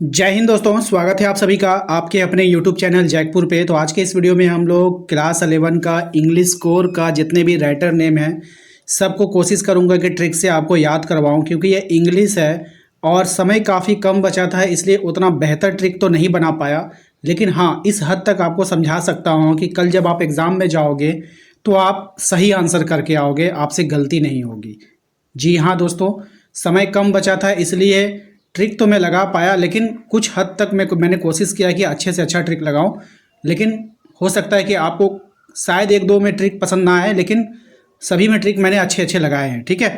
जय हिंद दोस्तों, स्वागत है आप सभी का आपके अपने YouTube चैनल जैकपुर पे। तो आज के इस वीडियो में हम लोग क्लास 11 का इंग्लिश कोर का जितने भी राइटर नेम हैं सबको कोशिश करूंगा कि ट्रिक से आपको याद करवाऊं, क्योंकि ये इंग्लिश है और समय काफ़ी कम बचा था, इसलिए उतना बेहतर ट्रिक तो नहीं बना पाया। लेकिन हाँ, इस हद तक आपको समझा सकता हूँ कि कल जब आप एग्ज़ाम में जाओगे तो आप सही आंसर करके आओगे, आपसे गलती नहीं होगी। जी हाँ दोस्तों, समय कम बचा था इसलिए ट्रिक तो मैं लगा पाया, लेकिन कुछ हद तक मैंने कोशिश किया कि अच्छे से अच्छा ट्रिक लगाऊं। लेकिन हो सकता है कि आपको शायद एक दो में ट्रिक पसंद ना आए, लेकिन सभी में ट्रिक मैंने अच्छे अच्छे लगाए हैं। ठीक है,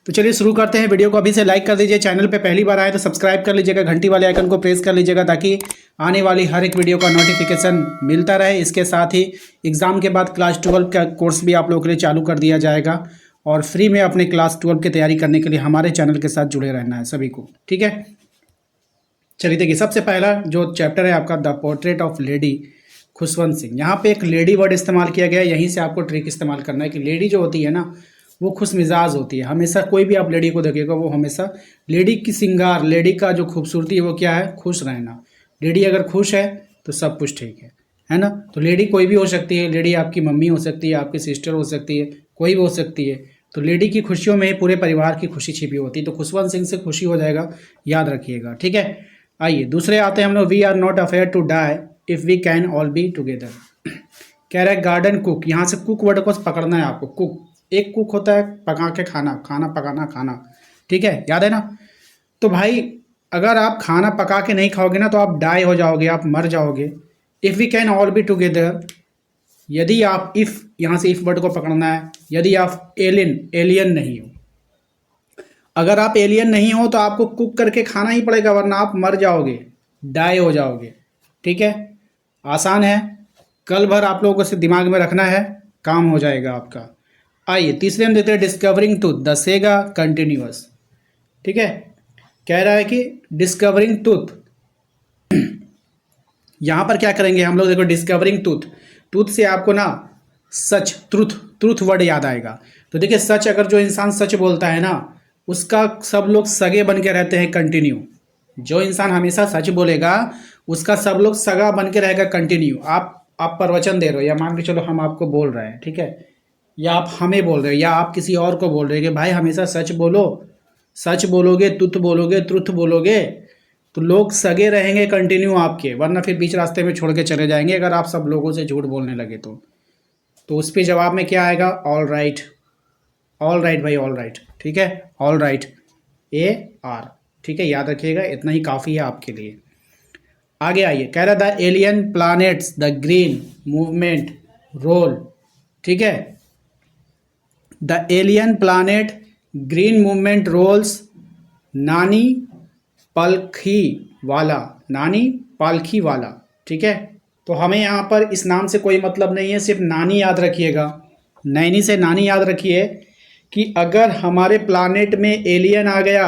तो चलिए शुरू करते हैं। वीडियो को अभी से लाइक कर दीजिए, चैनल पे पहली बार आए तो सब्सक्राइब कर लीजिएगा, घंटी वाले आइकन को प्रेस कर लीजिएगा ताकि आने वाली हर एक वीडियो का नोटिफिकेशन मिलता रहे। इसके साथ ही एग्ज़ाम के बाद क्लास 12 का कोर्स भी आप लोगों के लिए चालू कर दिया जाएगा और फ्री में अपने क्लास 12 की तैयारी करने के लिए हमारे चैनल के साथ जुड़े रहना है सभी को। ठीक है, चलिए देखिए, सबसे पहला जो चैप्टर है आपका the portrait of lady Khushwant Singh. यहाँ पे एक लेडी वर्ड इस्तेमाल किया गया है, यहीं से आपको ट्रिक इस्तेमाल करना है कि लेडी जो होती है ना वो खुश मिजाज होती है। हमेशा कोई भी आप लेडी को देखिएगा वो हमेशा लेडी की श्रृंगार, लेडी का जो खूबसूरती है वो क्या है, खुश रहना। लेडी अगर खुश है तो सब कुछ ठीक है ना। तो लेडी कोई भी हो सकती है, लेडी आपकी मम्मी हो सकती है, आपकी सिस्टर हो सकती है, कोई भी हो सकती है। तो लेडी की खुशियों में ही पूरे परिवार की खुशी छिपी होती है। तो खुशवंत सिंह से खुशी हो जाएगा, याद रखिएगा। ठीक है, आइए दूसरे आते हैं हम लोग। We are not afraid to die if we can all be together. कह रहा है गार्डन कुक, यहाँ से कुक वर्ड को पकड़ना है आपको। कुक, एक कुक होता है पका के खाना, खाना पकाना, खाना। ठीक है, याद है ना। तो भाई अगर आप खाना पका के नहीं खाओगे ना तो आप डाई हो जाओगे, आप मर जाओगे। If we can all be together, यदि आप इफ़, यहाँ से इफ़ वर्ड को पकड़ना है। यदि आप एलियन नहीं हो, अगर आप एलियन नहीं हो तो आपको कुक करके खाना ही पड़ेगा, वरना आप मर जाओगे, डाई हो जाओगे। ठीक है, आसान है, कल भर आप लोगों को इसे दिमाग में रखना है, काम हो जाएगा आपका। आइए तीसरे हम देते हैं discovering tooth the Sega continuous. ठीक है, कह रहा है कि डिस्कवरिंग टूथ, यहाँ पर क्या करेंगे हम लोग, देखो डिस्कवरिंग टूथ, टूथ से आपको ना सच, ट्रुथ वर्ड याद आएगा। तो देखिए सच, अगर जो इंसान सच बोलता है ना उसका सब लोग सगे बन के रहते हैं कंटिन्यू। जो इंसान हमेशा सच बोलेगा उसका सब लोग सगा बन के रहेगा कंटिन्यू। आप प्रवचन दे रहे हो, या मान के चलो हम आपको बोल रहे हैं, ठीक है, या आप हमें बोल रहे हो, या आप किसी और को बोल रहे हो कि भाई हमेशा सच बोलो, सच बोलोगे, तुत बोलोगे, ट्रुथ बोलोगे, तो लोग सगे रहेंगे कंटिन्यू आपके, वरना फिर बीच रास्ते में छोड़ के चले जाएंगे अगर आप सब लोगों से झूठ बोलने लगे तो उस पर जवाब में क्या आएगा, ऑल राइट। ऑल राइट भाई, ऑल राइट। ठीक है, ऑल राइट, AR। ठीक है, याद रखिएगा, इतना ही काफ़ी है आपके लिए। आगे आइए, कह रहा the alien planets the green movement role. ठीक है, the alien planet green movement roles नानी पालखी वाला, नानी पालखी वाला। ठीक है, तो हमें यहाँ पर इस नाम से कोई मतलब नहीं है, सिर्फ नानी याद रखिएगा। नैनी से नानी याद रखिए कि अगर हमारे प्लानेट में एलियन आ गया,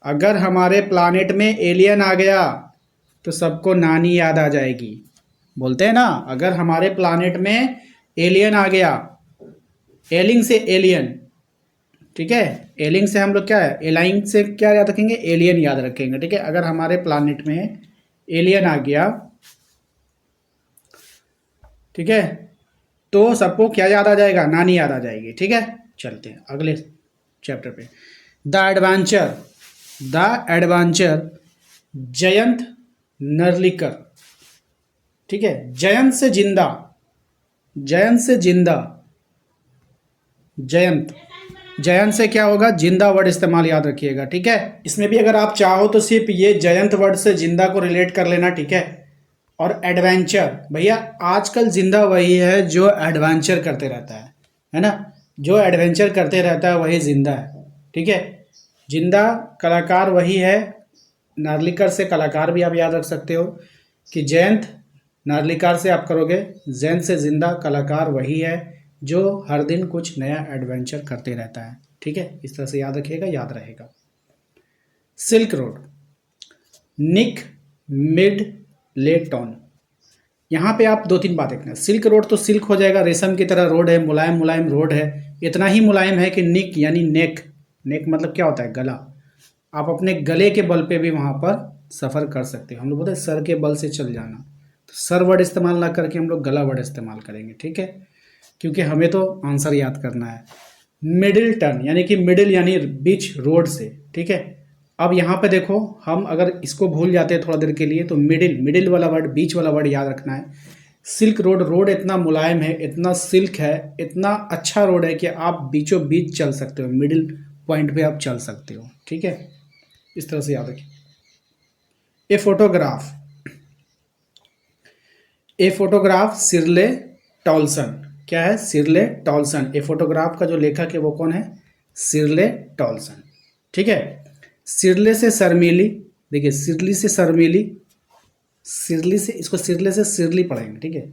अगर हमारे प्लानेट में एलियन आ गया तो सबको नानी याद आ जाएगी। बोलते हैं ना, अगर हमारे प्लानेट में एलियन आ गया, एलिंग से एलियन। ठीक है, एलिंग से हम लोग क्या है, एलाइंग से क्या याद रखेंगे, एलियन याद रखेंगे। ठीक है, अगर हमारे प्लानेट में एलियन आ गया, ठीक है, तो सबको क्या याद आ जाएगा, नानी याद आ जाएगी। ठीक है, चलते हैं अगले चैप्टर पे। The adventure Jayant Narlikar. ठीक है, जयंत से जिंदा, जयंत से जिंदा, जयंत, जयंत से क्या होगा, जिंदा वर्ड इस्तेमाल याद रखिएगा। ठीक है, इसमें भी अगर आप चाहो तो सिर्फ ये जयंत वर्ड से जिंदा को रिलेट कर लेना। ठीक है, और एडवेंचर, भैया आजकल जिंदा वही है जो एडवेंचर करते रहता है ना, जो एडवेंचर करते रहता है वही जिंदा है। ठीक है, जिंदा कलाकार वही है। नार्लिकर से कलाकार भी आप याद रख सकते हो कि जयंत, नार्लिकार से आप करोगे, जयंत से जिंदा, कलाकार वही है जो हर दिन कुछ नया एडवेंचर करते रहता है। ठीक है, इस तरह से याद रखिएगा, याद रहेगा। सिल्क रोड, निक मिड लेटॉन। यहाँ पे आप दो तीन बातें देखना। सिल्क रोड तो सिल्क हो जाएगा, रेशम की तरह रोड है, मुलायम मुलायम रोड है, इतना ही मुलायम है कि निक यानी नेक, नेक मतलब क्या होता है, गला। आप अपने गले के बल पे भी वहाँ पर सफ़र कर सकते हो। हम लोग बोलते हैं सर के बल से चल जाना, तो सर वर्ड इस्तेमाल ना करके हम लोग गला वर्ड इस्तेमाल करेंगे, ठीक है, क्योंकि हमें तो आंसर याद करना है। मिडिल टर्न यानी कि मिडिल यानी बीच रोड से, ठीक है। अब यहाँ पे देखो, हम अगर इसको भूल जाते हैं थोड़ा देर के लिए तो मिडिल, मिडिल वाला वर्ड, बीच वाला वर्ड याद रखना है। सिल्क रोड, रोड इतना मुलायम है, इतना सिल्क है, इतना अच्छा रोड है कि आप बीचों बीच चल सकते हो, मिडिल पॉइंट पे आप चल सकते हो, ठीक है, इस तरह से याद रखिए। ए फोटोग्राफ, ए फोटोग्राफ सिरले टॉलसन, क्या है, सिरले टॉलसन। ए फोटोग्राफ का जो लेखक है वो कौन है, सिरले टॉलसन, ठीक है। सिरले से शर्मीली, देखिए सिरली से शर्मीली, सिरली से, इसको सिरले से सिरली पढ़ेंगे, ठीक है।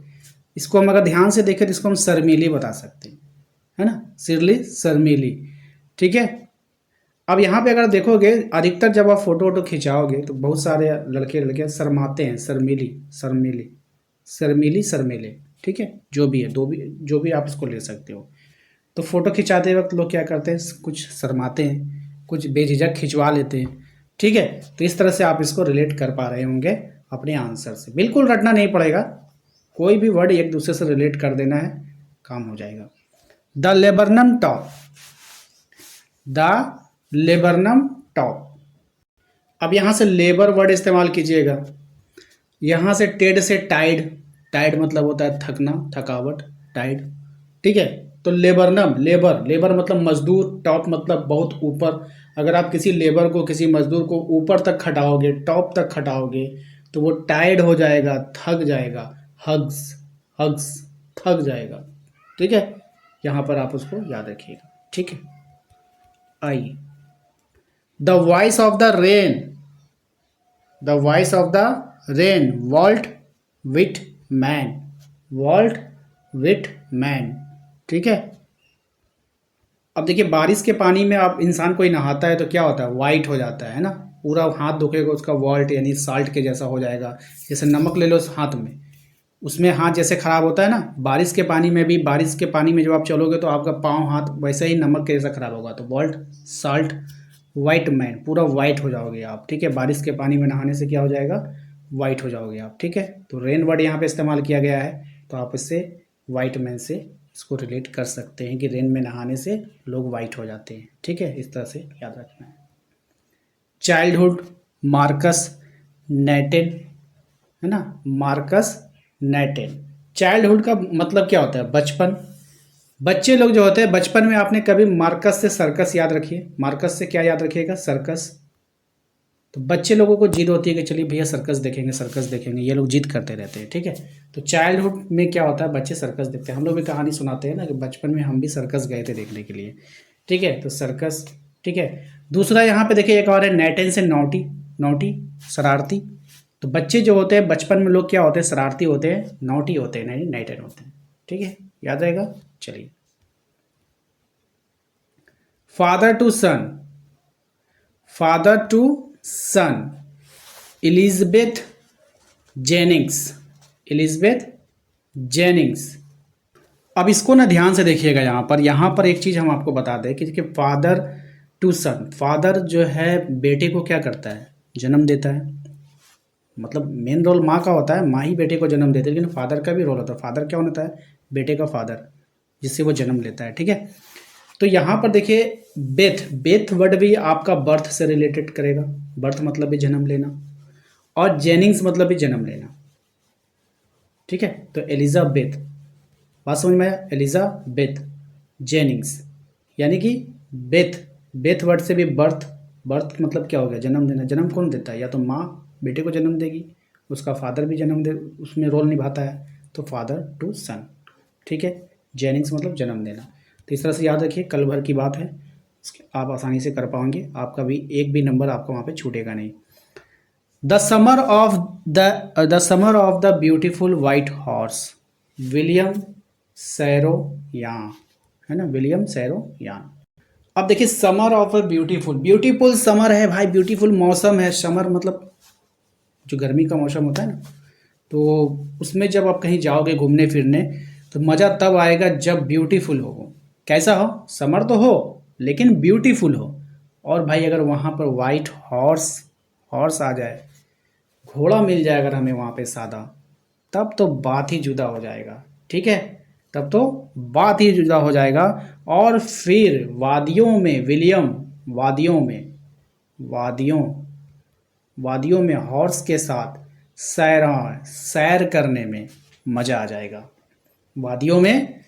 इसको हम अगर ध्यान से देखें तो इसको हम शर्मीली बता सकते हैं, है ना, सिरली शर्मीली, ठीक है। अब यहाँ पे अगर देखोगे अधिकतर जब आप फोटो वोटो खिंचाओगे तो बहुत सारे लड़के लड़कियाँ शर्माते हैं, शर्मीली शर्मीली शर्मीली शर्मीले, ठीक है, जो भी है, दो भी, जो भी आप इसको ले सकते हो। तो फोटो खिंचाते वक्त लोग क्या करते हैं, कुछ शर्माते हैं, कुछ बेझिझक खिंचवा लेते हैं, ठीक है। तो इस तरह से आप इसको रिलेट कर पा रहे होंगे अपने आंसर से। बिल्कुल रटना नहीं पड़ेगा, कोई भी वर्ड एक दूसरे से रिलेट कर देना है, काम हो जाएगा। The laburnum top, the laburnum top. अब यहाँ से लेबर वर्ड इस्तेमाल कीजिएगा। यहाँ से टेड से टाइड, टाइड मतलब होता है थकना, थकावट, टाइड, ठीक है। तो लेबरनम, लेबर, लेबर मतलब मजदूर, टॉप मतलब बहुत ऊपर। अगर आप किसी लेबर को, किसी मजदूर को ऊपर तक खटाओगे, टॉप तक खटाओगे, तो वो टाइड हो जाएगा, थक जाएगा, हग्स, हग्स, थक जाएगा, ठीक है। यहाँ पर आप उसको याद रखिएगा, ठीक है। I, the voice of the rain, the voice of the rain, Walt Whitman, Walt Whitman, ठीक है। अब देखिए बारिश के पानी में आप, इंसान कोई नहाता है तो क्या होता है, वाइट हो जाता है ना, पूरा हाथ धोखेगा उसका वॉल्ट यानी साल्ट के जैसा हो जाएगा। जैसे नमक ले लो उस हाथ में, उसमें हाथ जैसे खराब होता है ना, बारिश के पानी में भी, बारिश के पानी में जब आप चलोगे तो आपका पाँव हाथ वैसे ही नमक के जैसा खराब होगा। तो वॉल्ट, साल्ट, वाइट मैन, पूरा वाइट हो जाओगे आप, ठीक है। बारिश के पानी में नहाने से क्या हो जाएगा, वाइट हो जाओगे आप, ठीक है। तो रेन वर्ड यहाँ पे इस्तेमाल किया गया है, तो आप इससे वाइट मैन से इसको रिलेट कर सकते हैं कि रेन में नहाने से लोग वाइट हो जाते हैं, ठीक है, इस तरह से याद रखना है। चाइल्डहुड, मार्कस नेटेन, है ना, मार्कस नेटेन। चाइल्डहुड का मतलब क्या होता है, बचपन। बच्चे लोग जो होते हैं बचपन में, आपने कभी मार्कस से सर्कस याद रखिए, मार्कस से क्या याद रखिएगा, सर्कस। तो बच्चे लोगों को जिद होती है कि चलिए भैया सर्कस देखेंगे, सर्कस देखेंगे, ये लोग जिद करते रहते हैं, ठीक है। तो चाइल्डहुड में क्या होता है, बच्चे सर्कस देखते हैं। हम लोग भी कहानी सुनाते हैं ना कि बचपन में हम भी सर्कस गए थे देखने के लिए, ठीक है। तो सर्कस, ठीक है। दूसरा यहाँ पे देखिए एक और है, नेटेन से नॉटी, नॉटी शरारती। तो बच्चे जो होते हैं बचपन में, लोग क्या होते हैं, शरारती होते हैं, नॉटी होते हैं, नहीं नेटेन होते हैं, ठीक है, याद रहेगा। चलिए, father to son, father to son, Elizabeth Jennings, Elizabeth Jennings. अब इसको ना ध्यान से देखिएगा, यहाँ पर एक चीज़ हम आपको बता दें कि फादर टू सन, फादर जो है बेटे को क्या करता है, जन्म देता है। मतलब मेन रोल माँ का होता है, माँ ही बेटे को जन्म देती है, लेकिन फादर का भी रोल होता है। फादर क्या होता है, बेटे का फादर, जिससे वो जन्म लेता है, ठीक है। तो यहाँ पर देखिए बेथ, बेथ वर्ड भी आपका बर्थ से रिलेटेड करेगा, बर्थ मतलब भी जन्म लेना, और जेनिंग्स मतलब भी जन्म लेना, ठीक है। तो एलिजाबेथ, बात समझ में आया, एलिजाबेथ जेनिंग्स, यानी कि बेथ, बेथ वर्ड से भी बर्थ, बर्थ मतलब क्या हो गया, जन्म देना। जन्म कौन देता है, या तो माँ बेटे को जन्म देगी, उसका फादर भी जन्म दे, उसमें रोल निभाता है, तो फादर टू सन, ठीक है। जेनिंग्स मतलब जन्म देना। तो इस तरह से याद रखिए, कल भर की बात है, आप आसानी से कर पाएंगे, आपका भी एक भी नंबर आपको वहाँ पे छूटेगा नहीं। The summer of the beautiful white horse, William serow यान, है ना, विलियम सैरो यान। अब देखिए summer of a beautiful, beautiful summer है भाई, ब्यूटीफुल मौसम है। समर मतलब जो गर्मी का मौसम होता है ना, तो उसमें जब आप कहीं जाओगे घूमने फिरने तो मज़ा तब आएगा जब ब्यूटीफुल हो। कैसा हो, समर तो हो लेकिन ब्यूटीफुल हो। और भाई अगर वहाँ पर वाइट हॉर्स, हॉर्स आ जाए घोड़ा मिल जाए अगर हमें वहाँ पे सादा, तब तो बात ही जुदा हो जाएगा। ठीक है, तब तो बात ही जुदा हो जाएगा। और फिर वादियों में विलियम, वादियों वादियों में हॉर्स के साथ सैर करने में मज़ा आ जाएगा। वादियों में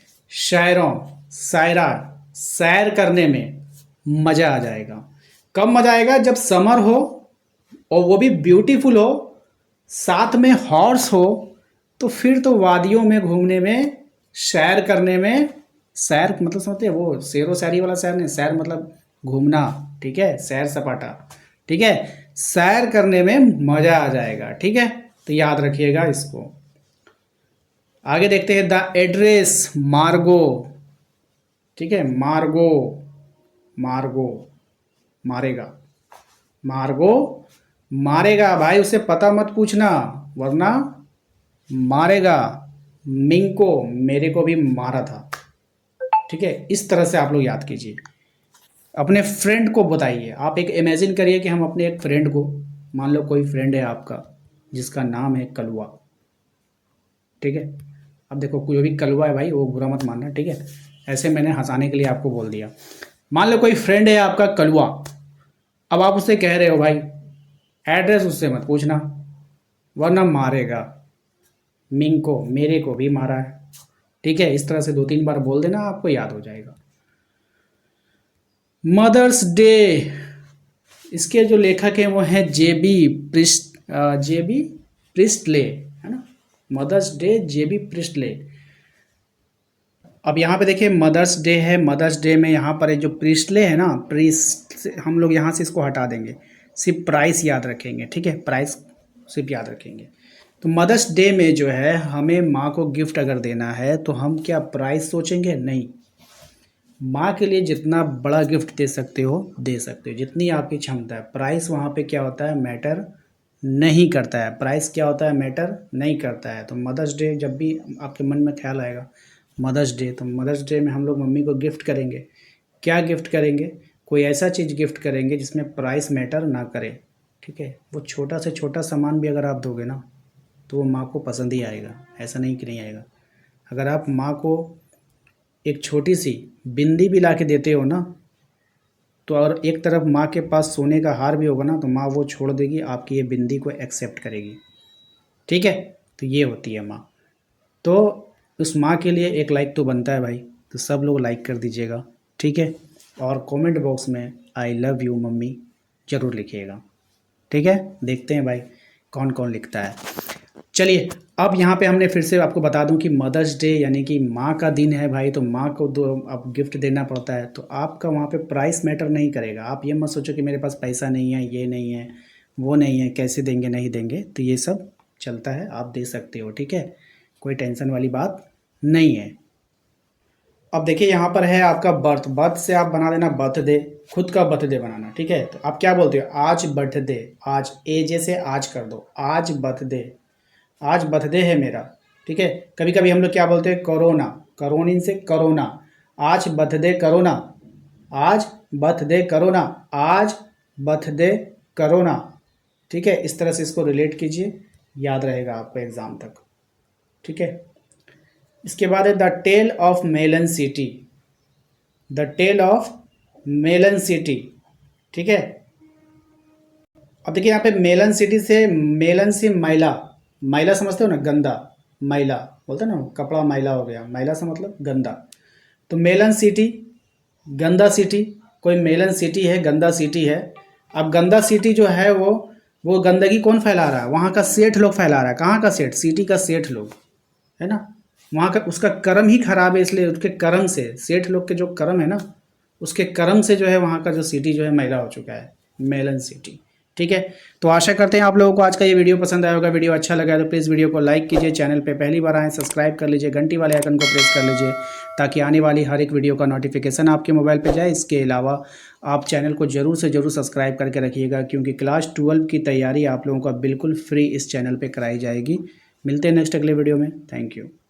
सैर करने में मज़ा आ जाएगा। कब मज़ा आएगा? जब समर हो और वो भी ब्यूटीफुल हो, साथ में हॉर्स हो, तो फिर तो वादियों में घूमने में, सैर करने में, सैर मतलब समझते हैं वो शेरो शायरी वाला सैर नहीं, सैर मतलब घूमना। ठीक है, सैर सपाटा। ठीक है, सैर करने में मज़ा आ जाएगा। ठीक है, तो याद रखिएगा इसको। आगे देखते हैं, द एड्रेस मार्गो। ठीक है, मार्गो मारेगा, मार्गो मारेगा भाई, उससे पता मत पूछना वरना मारेगा। मिंको मेरे को भी मारा था। ठीक है, इस तरह से आप लोग याद कीजिए। अपने फ्रेंड को बताइए, आप एक इमेजिन करिए कि हम अपने एक फ्रेंड को, मान लो कोई फ्रेंड है आपका जिसका नाम है कलवा। ठीक है, अब देखो कोई भी कलवा है भाई वो बुरा मत मानना। ठीक है, ऐसे मैंने हंसाने के लिए आपको बोल दिया। मान लो कोई फ्रेंड है आपका कलवा, अब आप उससे कह रहे हो भाई एड्रेस उससे मत पूछना वरना मारेगा। मिंग को मेरे को भी मारा है। ठीक है, इस तरह से 2-3 बार बोल देना, आपको याद हो जाएगा। मदर्स डे, इसके जो लेखक हैं वो हैं जेबी प्रिस्टले, है ना। मदर्स डे जेबी प्रिस्टले। अब यहाँ पे देखिए मदर्स डे है, मदर्स डे में यहाँ पर जो प्रिस्टले है ना, प्रिस्ट, हम लोग यहाँ से इसको हटा देंगे, सिर्फ प्राइस याद रखेंगे। ठीक है, प्राइस सिर्फ याद रखेंगे। तो मदर्स डे में जो है हमें माँ को गिफ्ट अगर देना है तो हम क्या प्राइस सोचेंगे? नहीं, माँ के लिए जितना बड़ा गिफ्ट दे सकते हो दे सकते हो, जितनी आपकी क्षमता है। प्राइस वहाँ पे क्या होता है, मैटर नहीं करता है। प्राइस क्या होता है, मैटर नहीं करता है। तो मदर्स डे जब भी आपके मन में ख्याल आएगा मदर्स डे, तो मदर्स डे में हम लोग मम्मी को गिफ्ट करेंगे। क्या गिफ्ट करेंगे? कोई ऐसा चीज़ गिफ्ट करेंगे जिसमें प्राइस मैटर ना करे। ठीक है, वो छोटा से छोटा सामान भी अगर आप दोगे ना तो वो माँ को पसंद ही आएगा, ऐसा नहीं कि नहीं आएगा। अगर आप माँ को एक छोटी सी बिंदी भी ला के देते हो ना, तो और एक तरफ माँ के पास सोने का हार भी होगा ना, तो माँ वो छोड़ देगी, आपकी ये बिंदी को एक्सेप्ट करेगी। ठीक है, तो ये होती है माँ। तो उस माँ के लिए एक लाइक तो बनता है भाई, तो सब लोग लाइक कर दीजिएगा। ठीक है, और कमेंट बॉक्स में आई लव यू मम्मी ज़रूर लिखिएगा। ठीक है, देखते हैं भाई कौन कौन लिखता है। चलिए, अब यहाँ पे हमने फिर से आपको बता दूं कि मदर्स डे यानी कि माँ का दिन है भाई, तो माँ को दो अब गिफ्ट देना पड़ता है। तो आपका वहाँ पे प्राइस मैटर नहीं करेगा। आप ये मत सोचो कि मेरे पास पैसा नहीं है, ये नहीं है, वो नहीं है, कैसे देंगे नहीं देंगे, तो ये सब चलता है, आप दे सकते हो। ठीक है, कोई टेंशन वाली बात नहीं है। अब देखिए यहाँ पर है आपका बर्थ से आप बना देना बर्थडे, खुद का बर्थडे बनाना। ठीक है, तो आप क्या बोलते हो, आज बर्थडे, आज ए जैसे आज कर दो, आज बर्थडे, आज बर्थडे है मेरा। ठीक है, कभी कभी हम लोग क्या बोलते हैं, कोरोना, करोनिन से करोना, आज बर्थडे करोना, आज बर्थडे करोना, आज बर्थडे करोना। ठीक है, इस तरह से इसको रिलेट कीजिए, याद रहेगा आपको एग्ज़ाम तक। ठीक है, इसके बाद है the tale of Melon City, the tale of Melon City. ठीक है, अब देखिए यहाँ पे मेलन सिटी से, मेलन से मैला, मैला समझते हो ना, गंदा, मैला बोलते हैं ना, कपड़ा मैला हो गया, मैला से मतलब गंदा। तो मेलन सिटी, गंदा सिटी, कोई मेलन सिटी है, गंदा सिटी है। अब गंदा सिटी जो है वो गंदगी कौन फैला रहा है? वहाँ का सेठ लोग फैला रहा है। कहाँ का सेठ? सिटी का सेठ लोग, है ना। वहाँ का उसका कर्म ही खराब है, इसलिए उसके कर्म से, सेठ लोग के जो कर्म है ना, उसके कर्म से जो है वहाँ का जो सिटी जो है मैला हो चुका है, मेलन सिटी। ठीक है, तो आशा करते हैं आप लोगों को आज का ये वीडियो पसंद आया होगा। वीडियो अच्छा लगा तो प्लीज़ वीडियो को लाइक कीजिए, चैनल पे पहली बार आए सब्सक्राइब कर लीजिए, घंटी वाले आइकन को प्रेस कर लीजिए ताकि आने वाली हर एक वीडियो का नोटिफिकेशन आपके मोबाइल पे जाए। इसके अलावा आप चैनल को ज़रूर से ज़रूर सब्सक्राइब करके रखिएगा, क्योंकि क्लास 12 की तैयारी आप लोगों का बिल्कुल फ्री इस चैनल पर कराई जाएगी। मिलते हैं नेक्स्ट अगले वीडियो में। Thank you.